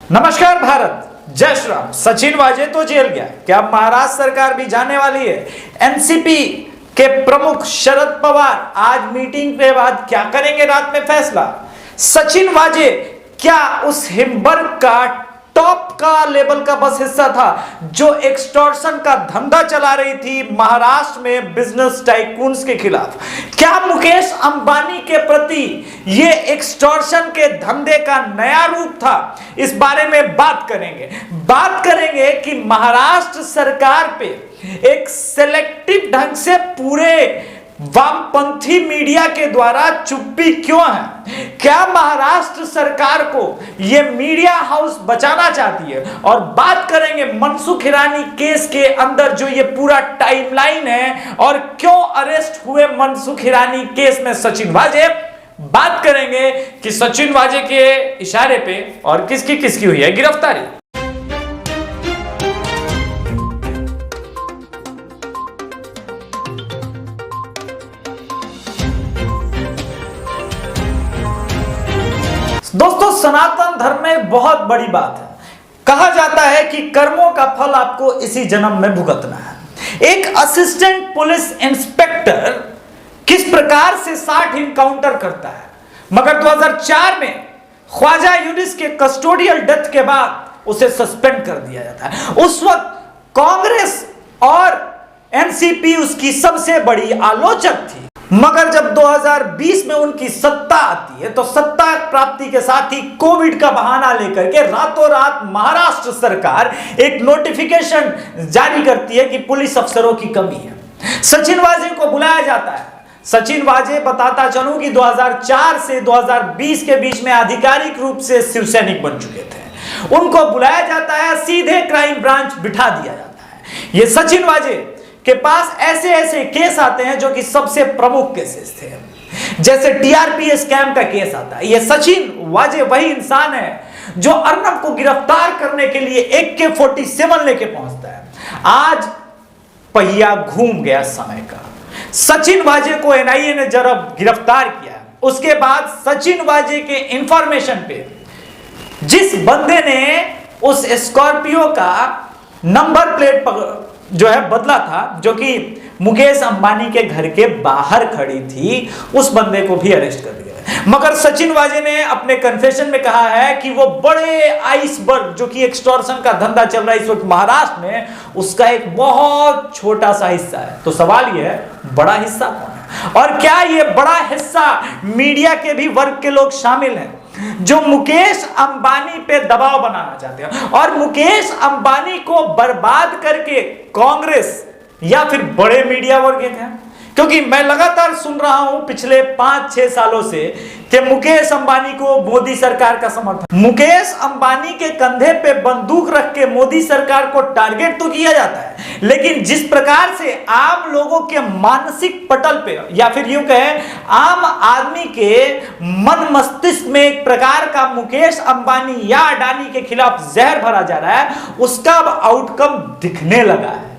नमस्कार भारत, जय श्री राम। सचिन वाजे तो जेल गया, क्या महाराष्ट्र सरकार भी जाने वाली है? एनसीपी के प्रमुख शरद पवार आज मीटिंग के बाद क्या करेंगे, रात में फैसला। सचिन वाजे क्या उस हिम्बर्ग का टॉप का लेवल का बस हिस्सा था जो एक्सटॉर्शन का धंधा चला रही थी महाराष्ट्र में बिजनेस टाइकून्स के खिलाफ? क्या मुकेश अंबानी के प्रति ये एक्सटॉर्शन के धंधे का नया रूप था? इस बारे में बात करेंगे कि महाराष्ट्र सरकार पे एक सेलेक्टिव ढंग से पूरे वामपंथी मीडिया के द्वारा चुप्पी क्यों है? क्या महाराष्ट्र सरकार को यह मीडिया हाउस बचाना चाहती है? और बात करेंगे मनसुख हिरानी केस के अंदर जो ये पूरा टाइमलाइन है और क्यों अरेस्ट हुए मनसुख हिरानी केस में सचिन वाजे। बात करेंगे कि सचिन वाजे के इशारे पे और किसकी हुई है गिरफ्तारी। दोस्तों, सनातन धर्म में बहुत बड़ी बात है। कहा जाता है कि कर्मों का फल आपको इसी जन्म में भुगतना है। एक असिस्टेंट पुलिस इंस्पेक्टर किस प्रकार से 60 इनकाउंटर करता है, मगर 2004 में ख्वाजा यूनिस के कस्टोडियल डेथ के बाद उसे सस्पेंड कर दिया जाता है। उस वक्त कांग्रेस और एनसीपी उसकी सबसे बड़ी आलोचक थी, मगर जब 2020 में उनकी सत्ता आती है तो सत्ता प्राप्ति के साथ ही कोविड का बहाना लेकर के रातों रात महाराष्ट्र सरकार एक नोटिफिकेशन जारी करती है कि पुलिस अफसरों की कमी है। सचिन वाजे को बुलाया जाता है। सचिन वाजे, बताता चलूं कि 2004 से 2020 के बीच में आधिकारिक रूप से शिवसैनिक बन चुके थे। उनको बुलाया जाता है, सीधे क्राइम ब्रांच बिठा दिया जाता है। ये सचिन वाजे के पास ऐसे केस आते हैं जो कि सबसे प्रमुख केसेस थे, जैसे टीआरपी स्कैम का केस आता है। ये सचिन वाजे वही इंसान है जो अर्नब को गिरफ्तार करने के लिए AK-47 लेके पहुंचता है। आज पहिया घूम गया समय का। सचिन वाजे को एनआईए ने जब गिरफ्तार किया, उसके बाद सचिन वाजे के इंफॉर्मेशन पे जिस बंदे ने उस स्कॉर्पियो का नंबर प्लेट जो है बदला था, जो कि मुकेश अंबानी के घर के बाहर खड़ी थी, उस बंदे को भी अरेस्ट कर दिया। मगर सचिन वाजे ने अपने कन्फेशन में कहा है कि वो बड़े आइसबर्ग जो कि एक्सटॉर्शन का धंधा चल रहा है इस वक्त महाराष्ट्र में, उसका एक बहुत छोटा सा हिस्सा है। तो सवाल ये है, बड़ा हिस्सा कौन है? और क्या ये बड़ा हिस्सा मीडिया के भी वर्ग के लोग शामिल हैं जो मुकेश अंबानी पे दबाव बनाना चाहते हैं और मुकेश अंबानी को बर्बाद करके कांग्रेस या फिर बड़े मीडिया वर्ग हैं? क्योंकि मैं लगातार सुन रहा हूं पिछले 5-6 सालों से कि मुकेश अंबानी को मोदी सरकार का समर्थन, मुकेश अंबानी के कंधे पे बंदूक रख के मोदी सरकार को टारगेट तो किया जाता है, लेकिन जिस प्रकार से आम लोगों के मानसिक पटल पे या फिर यूं कहें आम आदमी के मन मस्तिष्क में एक प्रकार का मुकेश अंबानी या अडानी के खिलाफ जहर भरा जा रहा है, उसका अब आउटकम दिखने लगा है।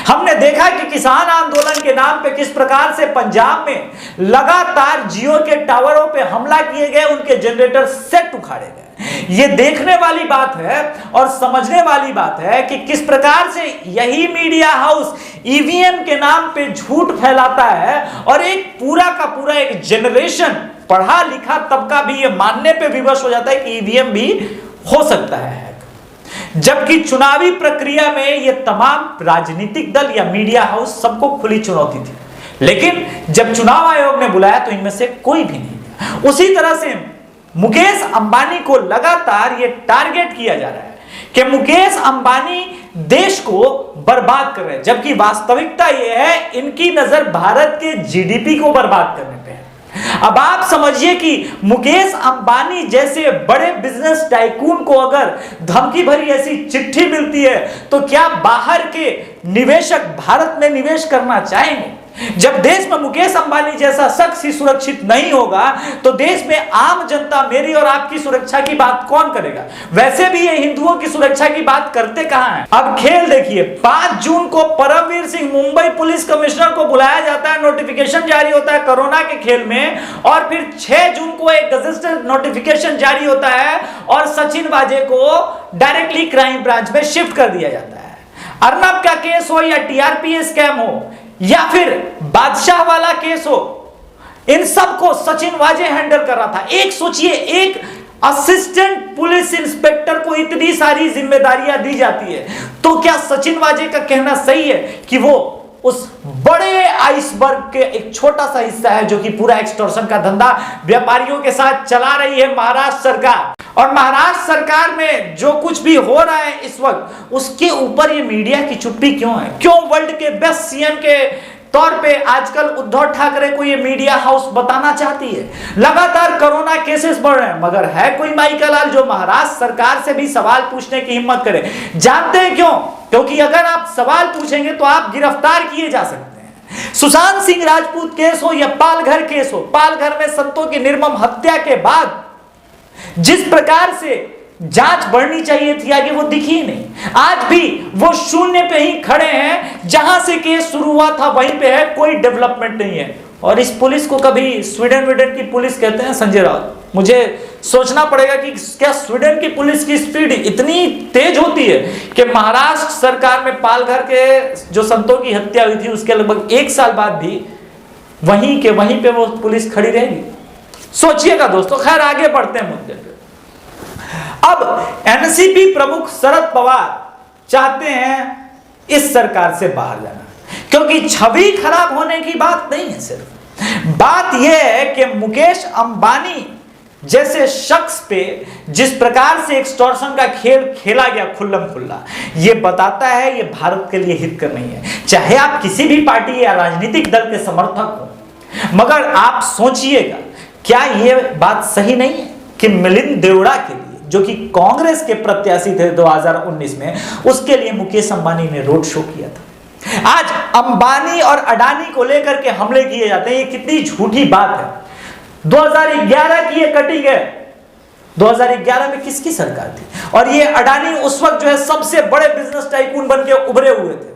हमने देखा कि किसान आंदोलन के नाम पे किस प्रकार से पंजाब में लगातार जियो के टावरों पे हमला किए गए, उनके जनरेटर सेट उखाड़े गए। ये देखने वाली बात है और समझने वाली बात है कि किस प्रकार से यही मीडिया हाउस ईवीएम के नाम पे झूठ फैलाता है और एक पूरा का पूरा एक जनरेशन पढ़ा लिखा तबका भी ये मानने पे विवश हो जाता है कि ईवीएम भी हो सकता है। जबकि चुनावी प्रक्रिया में ये तमाम राजनीतिक दल या मीडिया हाउस सबको खुली चुनौती थी, लेकिन जब चुनाव आयोग ने बुलाया तो इनमें से कोई भी नहीं। उसी तरह से मुकेश अंबानी को लगातार ये टारगेट किया जा रहा है कि मुकेश अंबानी देश को बर्बाद कर रहे हैं, जबकि वास्तविकता यह है इनकी नजर भारत के जीडीपी को बर्बाद करने पे है। अब आप समझिए कि मुकेश अंबानी जैसे बड़े बिजनेस टाइकून को अगर धमकी भरी ऐसी चिट्ठी मिलती है तो क्या बाहर के निवेशक भारत में निवेश करना चाहेंगे? जब देश में मुकेश अंबानी जैसा शख्स ही सुरक्षित नहीं होगा तो देश में आम जनता, मेरी और आपकी सुरक्षा की बात कौन करेगा? वैसे भी ये हिंदुओं की सुरक्षा की बात करते कहां हैं? अब खेल देखिए, 5 जून को परमवीर सिंह मुंबई पुलिस कमिश्नर को बुलाया जाता है, नोटिफिकेशन जारी होता है कोरोना के खेल में, और फिर 6 जून को एक गजेटेड नोटिफिकेशन जारी होता है और सचिन वाजे को डायरेक्टली क्राइम ब्रांच में शिफ्ट कर दिया जाता है। अर्नब का केस हो या टीआरपी स्कैम हो या फिर बादशाह वाला केस हो, इन सबको सचिन वाजे हैंडल कर रहा था। एक सोचिए, एक असिस्टेंट पुलिस इंस्पेक्टर को इतनी सारी जिम्मेदारियां दी जाती है, तो क्या सचिन वाजे का कहना सही है कि वो उस बड़े आइसबर्ग के एक छोटा सा हिस्सा है जो कि पूरा एक्सटॉर्शन का धंधा व्यापारियों के साथ चला रही है महाराष्ट्र सरकार? और महाराष्ट्र सरकार में जो कुछ भी हो रहा है इस वक्त, उसके ऊपर ये मीडिया की चुप्पी क्यों है? क्यों वर्ल्ड के बेस्ट सीएम के तौर पे आजकल उद्धव ठाकरे को ये मीडिया हाउस बताना चाहती है? लगातार कोरोना केसेस बढ़ रहे हैं, मगर है कोई माई का लाल जो महाराष्ट्र सरकार से भी सवाल पूछने की हिम्मत करे? जानते हैं क्यों? क्योंकि अगर आप सवाल पूछेंगे तो आप गिरफ्तार किए जा सकते हैं। सुशांत सिंह राजपूत केस हो या पालघर केस हो, पालघर में संतों की निर्मम हत्या के बाद जिस प्रकार से जांच बढ़नी चाहिए थी आगे, वो दिखी नहीं। आज भी वो शून्य पे ही खड़े हैं, जहां से केस शुरू हुआ था वहीं पे है, कोई डेवलपमेंट नहीं है। और इस पुलिस को कभी स्वीडन की पुलिस कहते हैं संजय राउत? मुझे सोचना पड़ेगा कि क्या स्वीडन की पुलिस की स्पीड इतनी तेज होती है कि महाराष्ट्र सरकार में पालघर के जो संतों की हत्या हुई थी उसके लगभग 1 साल बाद भी वहीं पे वो पुलिस खड़ी रहेगी? सोचिएगा दोस्तों। खैर, आगे बढ़ते हैं मुद्दे पे। अब एनसीपी प्रमुख शरद पवार चाहते हैं इस सरकार से बाहर जाना, क्योंकि छवि खराब होने की बात नहीं है, सिर्फ बात यह है कि मुकेश अंबानी जैसे शख्स पे जिस प्रकार से एक्सटॉर्शन का खेल खेला गया खुल्लम खुल्ला, ये बताता है ये भारत के लिए हितकर नहीं है। चाहे आप किसी भी पार्टी या राजनीतिक दल के समर्थक हो, मगर आप सोचिएगा, क्या यह बात सही नहीं है कि मिलिंद देवड़ा के लिए, जो कि कांग्रेस के प्रत्याशी थे 2019 में, उसके लिए मुकेश अंबानी ने रोड शो किया था? आज अंबानी और अडानी को लेकर के हमले किए जाते हैं, ये कितनी झूठी बात है। 2011 की ये कटिंग है। 2011 में किसकी सरकार थी? और ये अडानी उस वक्त जो है सबसे बड़े बिजनेस टाइकून बन के उभरे हुए थे।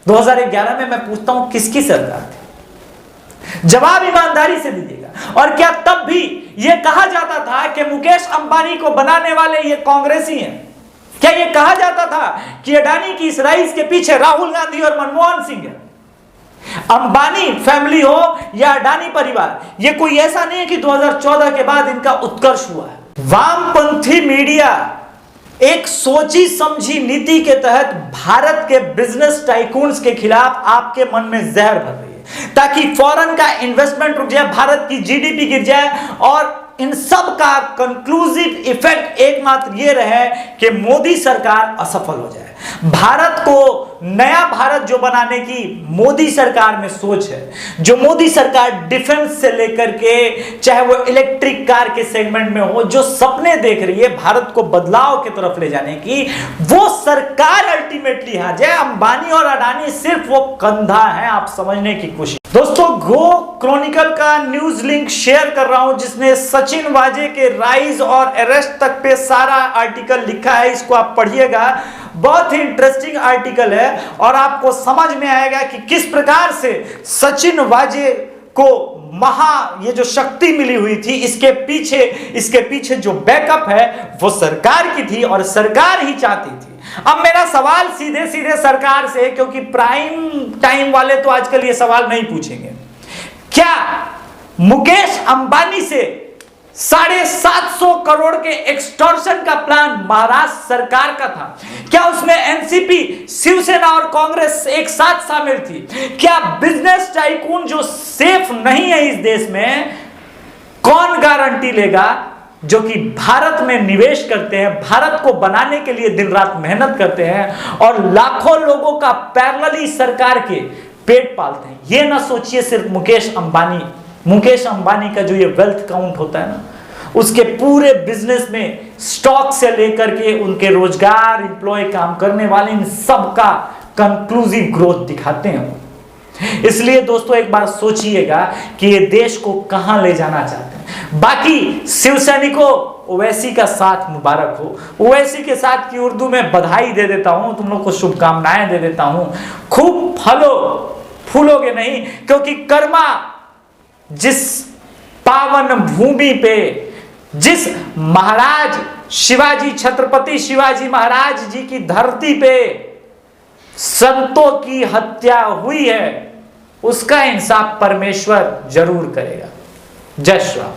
2011 में मैं पूछता हूं किसकी सरकार थी? जवाब ईमानदारी से दीजिएगा। और क्या तब भी यह कहा जाता था कि मुकेश अंबानी को बनाने वाले ये कांग्रेसी हैं? क्या यह कहा जाता था कि अडानी की इस राइज के पीछे राहुल गांधी और मनमोहन सिंह है? अंबानी फैमिली हो या अडानी परिवार, यह कोई ऐसा नहीं है कि 2014 के बाद इनका उत्कर्ष हुआ है। वामपंथी मीडिया एक सोची समझी नीति के तहत भारत के बिजनेस टाइकून्स के खिलाफ आपके मन में जहर भर रही है, ताकि फॉरेन का इन्वेस्टमेंट रुक जाए, भारत की जीडीपी गिर जाए, और इन सब का कंक्लूसिव इफेक्ट एकमात्र ये रहे कि मोदी सरकार असफल हो जाए। भारत को नया भारत जो बनाने की मोदी सरकार में सोच है, जो मोदी सरकार डिफेंस से लेकर के चाहे वो इलेक्ट्रिक कार के सेगमेंट में हो, जो सपने देख रही है भारत को बदलाव की तरफ ले जाने की, वो सरकार अल्टीमेटली हार जाए। अंबानी और अडानी सिर्फ वो कंधा है, आप समझने की कोशिश। दोस्तों, गो क्रॉनिकल का न्यूज लिंक शेयर कर रहा हूं, जिसने सचिन वाजे के राइज और अरेस्ट तक पे सारा आर्टिकल लिखा है। इसको आप पढ़िएगा, बहुत ही इंटरेस्टिंग आर्टिकल है और आपको समझ में आएगा कि किस प्रकार से सचिन वाजे को ये जो शक्ति मिली हुई थी, इसके पीछे जो बैकअप है वो सरकार की थी और सरकार ही चाहती थी। अब मेरा सवाल सीधे सीधे सरकार से, क्योंकि प्राइम टाइम वाले तो आजकल ये सवाल नहीं पूछेंगे, क्या मुकेश अंबानी से 750 करोड़ के एक्सटॉर्शन का प्लान महाराष्ट्र सरकार का था? क्या उसमें एनसीपी, शिवसेना और कांग्रेस एक साथ शामिल थी? क्या बिजनेस टाइकून जो सेफ नहीं है इस देश में, कौन गारंटी लेगा, जो कि भारत में निवेश करते हैं, भारत को बनाने के लिए दिन रात मेहनत करते हैं और लाखों लोगों का पैरेलली सरकार के पेट पालते हैं? ये ना सोचिए सिर्फ मुकेश अंबानी का जो ये वेल्थ काउंट होता है ना, उसके पूरे बिजनेस में स्टॉक से लेकर के उनके रोजगार, एम्प्लॉय, काम करने वाले, इन सब का कंक्लूसिव ग्रोथ दिखाते हैं। इसलिए दोस्तों एक बार सोचिएगा कि ये देश को कहां ले जाना चाहते हैं। बाकी शिव सैनिकों, ओवैसी का साथ मुबारक हो। ओवैसी के साथ की उर्दू में बधाई दे देता हूं, तुम लोग को शुभकामनाएं दे देता हूं। खूब फूलोगे नहीं, क्योंकि कर्मा जिस पावन भूमि पे, जिस महाराज शिवाजी, छत्रपति शिवाजी महाराज जी की धरती पे संतों की हत्या हुई है, उसका इंसाफ परमेश्वर जरूर करेगा। जय श्री राम।